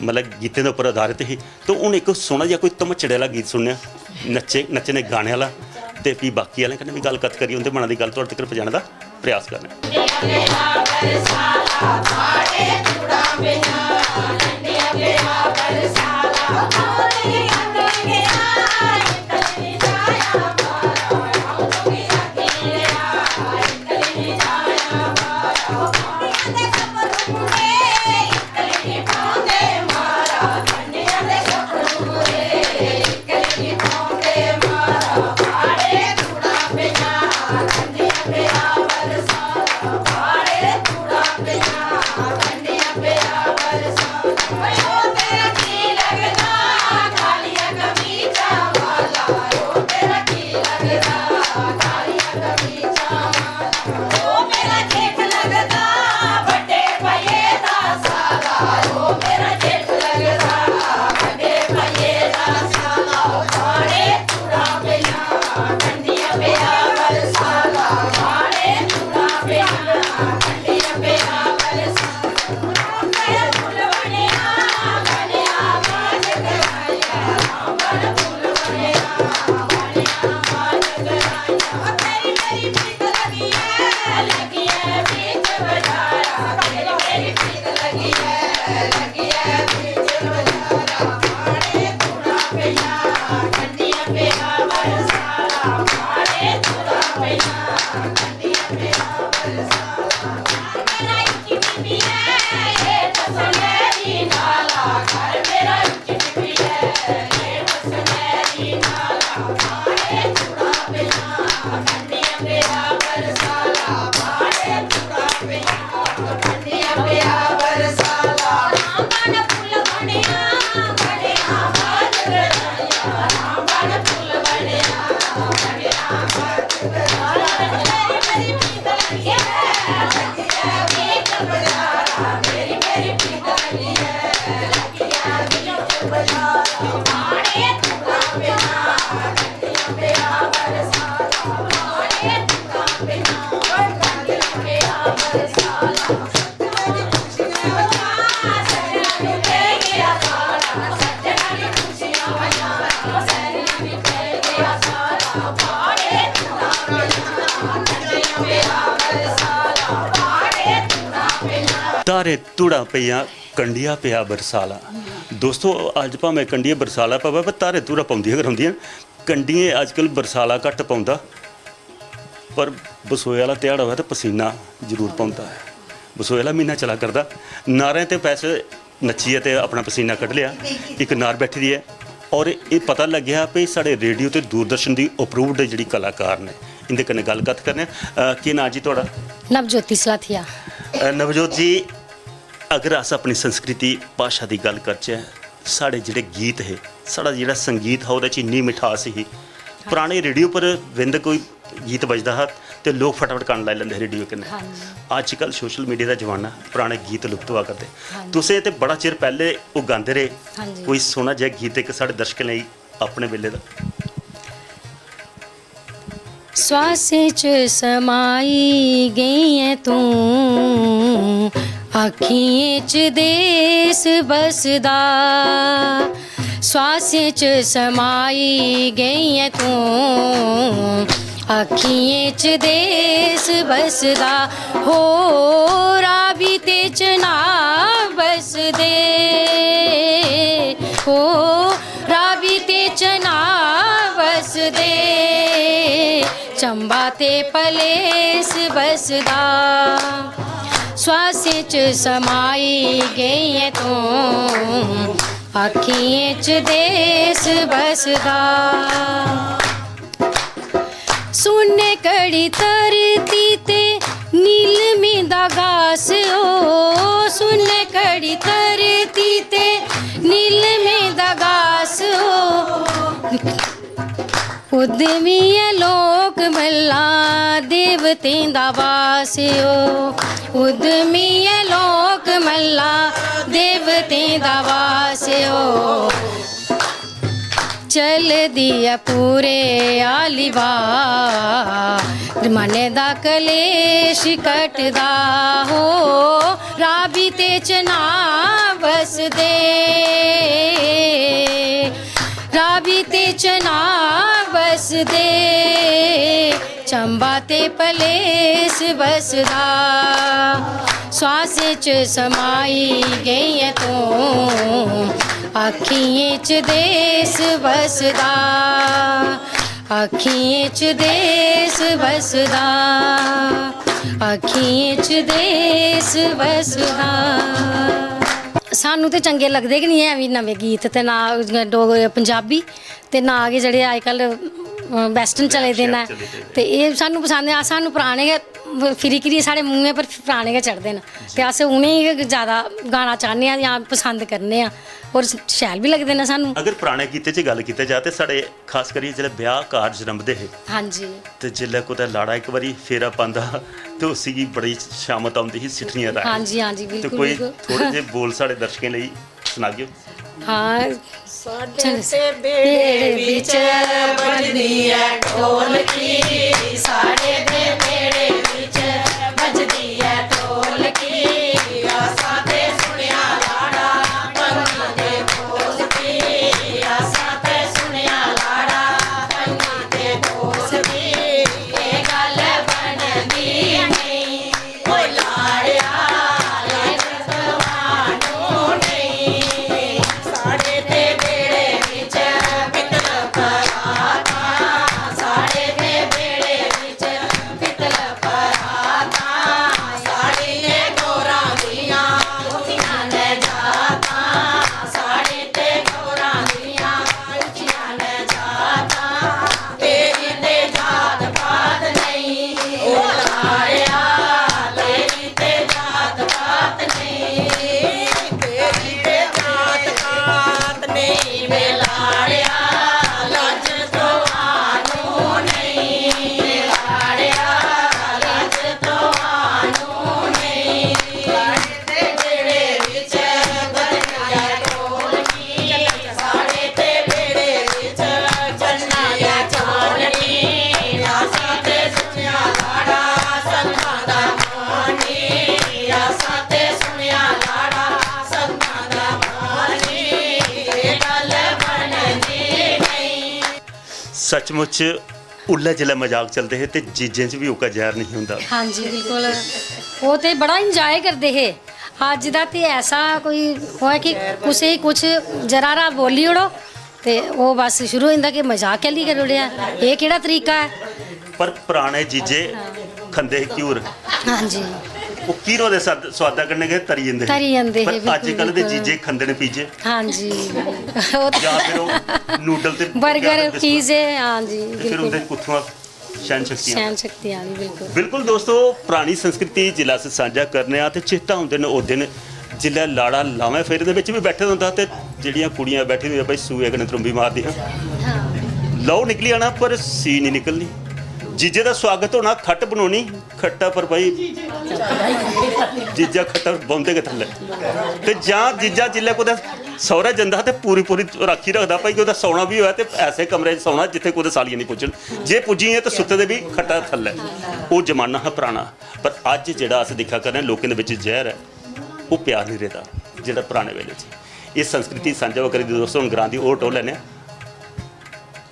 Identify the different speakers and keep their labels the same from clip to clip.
Speaker 1: मतलब गीतें के उपर आधारित ही। तो हूँ एक सोहना जिहा कोई धमचड़े वाला गीत सुनया नच्चने गाने वाला, तो भी बाकी वाले कन्नै भी गलबात करिए, उनके मना की गल तुहाडे तक पहुँचाने का प्रयास करना। तारे तुड़ा पिया कंडिया पिया बरसाला। दोस्तों अज भावें कंडिया बरसाला पवे पर तारे तुड़ा पाउंदियां कराउंदियां, कंडियां अजकल बरसाला घट पाउंदा, पर बसोए वाला ध्याड़ा होवे तो पसीना जरूर पाउंदा है। बसोए वाला महीना चला करदा, नारें ते पैसे नच्चिए ते अपना पसीना कढ लिया। एक नार बैठी दी है और ये पता लग्या भी साढ़े रेडियो ते दूरदर्शन की अप्रूवड जिहड़ी कलाकार ने, इनके कन्नै गलबात करने। की नाम जी तुहाडा?
Speaker 2: नवजोती सलाथिया।
Speaker 1: नवजोत जी, अगर अस अपनी संस्कृति भाषा की गल करचे, साढ़े जिहड़े गीत है, साढ़ा जिहड़ा संगीत है, उहदे च इन्नी मिठास ही। पुराने रेडियो पर विंद कोई गीत बजदा हा तो लोग फटाफट कान लाई लैंदे रेडियो कन्नै। अजकल सोशल मीडिया का जमाना, पुराने गीत लुप्त हुआ करते। तुसें ते बड़ा चिर पहले वो गांदे रहे, कोई सोहना जिहा गीत एक साढ़े दर्शकें लई अपने वेले दा।
Speaker 2: स्वासे च समाई गई है तू, अखियें च देस बसदा। स्वासे च समाई गई है तू, अखियें च देस बसदा। हो राबी ते चना बस दे, हो राबी ते चना बस दे। चंबा ते पलेस बसदा। स्वासे च समाई गई है तू, अखियें च देस बसदा। सुने कड़ी तरती ते नीलमी दा घास ओ, सुने कड़ी तरती ते नीलमी दा घास ओ। उद्यमी लोक मल्ला देवतें दा वास ओ, उद्यमी लोक मल्ला देवतें दा वास ओ। चल दिया पूरे आलिवा, मने दा कलेश कटदा। हो राबी ते चना बस दे, च ना बसदे चंबा ते पलेस बसदा श्वास च समाई गई तू अखियें च देस बसदा अखियें च देस बसदा अखियें च देस बसदा सानू तो चंगे लगते कि नहीं है भी नवे गीत ते ना पंजाबी ते ना गै जेह्ड़े अजकल वैस्टर्न चले दे न ते एह् सानू पसंद आ सानू पुराने गै फिरी फिरी साढ़े मूहें पर पुराने गै चढ़दे न ते अस उ'नें गै ज़्यादा गाना चाह्न्ने आं जां पसंद करने आं और शैल भी लगदे न सानू
Speaker 1: अगर पुराने गीते च गल कीती जाए ते साढ़े खास करियै जेल्लै ब्याह कारज रंभदे हे
Speaker 2: हाँ जी
Speaker 1: ते जेल्लै कुतै लाड़ा इक बारी फेरा पांदा ते उसी गी बड़ी शामत आउंदी ही सिठड़ियां दा
Speaker 2: हाँ जी
Speaker 1: ते
Speaker 2: बिल्कुल
Speaker 1: कोई
Speaker 2: बिल्कुल
Speaker 1: थोड़े जे बोल साढ़े दर्शकें ਲਈ सुनागियो
Speaker 2: हाँ
Speaker 3: साडे ते बेड़े विच बजदी ऐ ढोलकी साडे ते बेड़े विच बजदी ऐ ढोलकी आसा ते सुनिया लाड़ा पंगी दे बोल की आसा ते सुनिया लाड़ा पंगी दे बोल की एह गल बनदी नहीं ओ लाड़िया लज तवानू नहीं साडे ते बेड़े विच पितल पराता साडे ते बेड़े विच पितल पराता साड़ी ने गोरा दियां उचियां ने जाता साड़ी ते गोरा दियां उचियां ने जाता तेरी ते जात पात नहीं ओ लाड़िया तेरी ते जात पात नहीं तेरी ते जात पात नहीं वे लाड़िया लज तो आनू नहीं लाड़िया लज तो आनू नहीं साड़े ते बेड़े विच बजदिया ढोलकी साड़े ते बेड़े विच जन्निया चोलनी आसा ते सुनिया लाड़ा संघां दा मानी आसा ते सुनिया लाड़ा संघां दा मानी एह गल बनदी नहीं
Speaker 1: सचमुच उल्ले जिल्ले मजाक चलते हे ते जीजें च भी ओका जहर नहीं हुंदा
Speaker 2: हाँ जी बिल्कुल वो तो बड़ा इंजॉय करते है अज का तो ऐसा कोई वो है कि कुछ ही कुछ जरा रा बोली ओड़ो तो वो बस शुरू हो जाता कि मजाक कैली कर ओड़िया ये केड़ा तरीका है
Speaker 1: पर पुराने जीजे खंदे हे घ्यूर
Speaker 2: हाँ जी
Speaker 1: ਉਹ ਕੀਰੋ ਦੇ ਸਵਾਦਾ ਕਰਨੇ ਗਏ ਤਰੀ ਜਾਂਦੇ
Speaker 2: तरी जाते
Speaker 1: ਪਰ
Speaker 2: है
Speaker 1: ਅੱਜ ਕੱਲ ਦੇ ਜੀਜੇ ਖੰਦੇ ਨੇ ਪੀਜੇ
Speaker 2: हाँ जी वो
Speaker 1: ਜਾਂ ਫਿਰ ਉਹ ਨੂਡਲ ਤੇ
Speaker 2: बर्गर पिज़्ज़े हाँ जी
Speaker 1: ਫਿਰ
Speaker 2: बिल्कुल
Speaker 1: ਉਹਦੇ ਕੁੱਥੋਂ ਸ਼ੈਨ ਸ਼ਕਤੀਆਂ
Speaker 2: सहन शक्ति आ रही बिल्कुल
Speaker 1: ਬਿਲਕੁਲ ਦੋਸਤੋ ਪੁਰਾਣੀ ਸੰਸਕ੍ਰਿਤੀ ਜ਼ਿਲ੍ਹਾ ਸੇ ਸਾਂਝਾ ਕਰਨੇ ਆ ਤੇ ਚੇਤਾ ਹੁੰਦੇ ਨੇ ਉਹ ਦਿਨ ਜਿੱਲੇ ਲਾੜਾ ਲਾਵੇਂ ਫੇਰੇ ਦੇ ਵਿੱਚ ਵੀ ਬੈਠੇ ਹੁੰਦਾ ਤੇ ਜਿਹੜੀਆਂ ਕੁੜੀਆਂ ਬੈਠੀ ਹੋਈਆਂ ਭਾਈ ਸੂਏ ਕਨੇ ਤਰੁੰਬੀ ਮਾਰਦੀਆਂ
Speaker 2: हाँ
Speaker 1: ਲਓ ਨਿਕਲੀ ਆਣਾ ਪਰ ਸੀ ਨਹੀਂ ਨਿਕਲਣੀ ਜੀਜੇ ਦਾ ਸਵਾਗਤ ਹੋਣਾ ਖੱਟ ਬਣਾਉਣੀ ਖੱਟਾ ਪਰ ਭਾਈ ਜੀਜਾ ਖੱਟਾ ਬੌਂਦੇ ਕੇ ਥੱਲੇ ਤੇ ਜਾਂ ਜੀਜਾ ਜਿੱਲੇ ਕੋਦੇ ਸਹੁਰਾ ਜਾਂਦਾ ਤੇ ਪੂਰੀ ਰਾਖੀ ਰੱਖਦਾ ਭਾਈ ਕਿ ਉਹਦਾ ਸੌਣਾ ਵੀ ਹੋਇਆ ਤੇ ਐਸੇ ਕਮਰੇ 'ਚ ਸੌਣਾ ਜਿੱਥੇ ਕੋਦੇ ਸਾਲੀਆਂ ਨਹੀਂ ਪੁੱਜਣ ਜੇ ਪੁੱਜੀ ਹੈ ਤਾਂ ਸੁੱਤੇ ਦੇ ਵੀ ਖੱਟਾ ਥੱਲੇ ਉਹ ਜ਼ਮਾਨਾ ਹੈ ਪੁਰਾਣਾ ਪਰ ਅੱਜ ਜਿਹੜਾ ਅਸੀਂ ਦੇਖਿਆ ਕਰ ਰਹੇ ਲੋਕਾਂ ਦੇ ਵਿੱਚ ਜ਼ਹਿਰ ਹੈ ਉਹ ਪਿਆਰ ਨਹੀਂ ਰਹਿਦਾ ਜਿਹੜਾ ਪੁਰਾਣੇ ਵੇਲੇ 'ਚ ਇਹ ਸੰਸਕ੍ਰਿਤੀ ਸਾਂਝਾ ਕਰੀ ਦੋਸਤੋ ਹੁਣ ਗਰਾਂ ਦੀ ਉਹ ਟੋ ਲੈਣੇ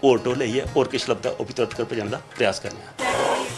Speaker 1: ਉਹ ਟੋ ਲਈਏ ਔਰ ਕਿਸ ਲੱਭਦਾ ਉਹ ਵੀ ਤੁਰਤ ਕਰ ਭਜਾਉਣ ਦਾ ਪ੍ਰਯਾਸ ਕਰਨੇ ਆ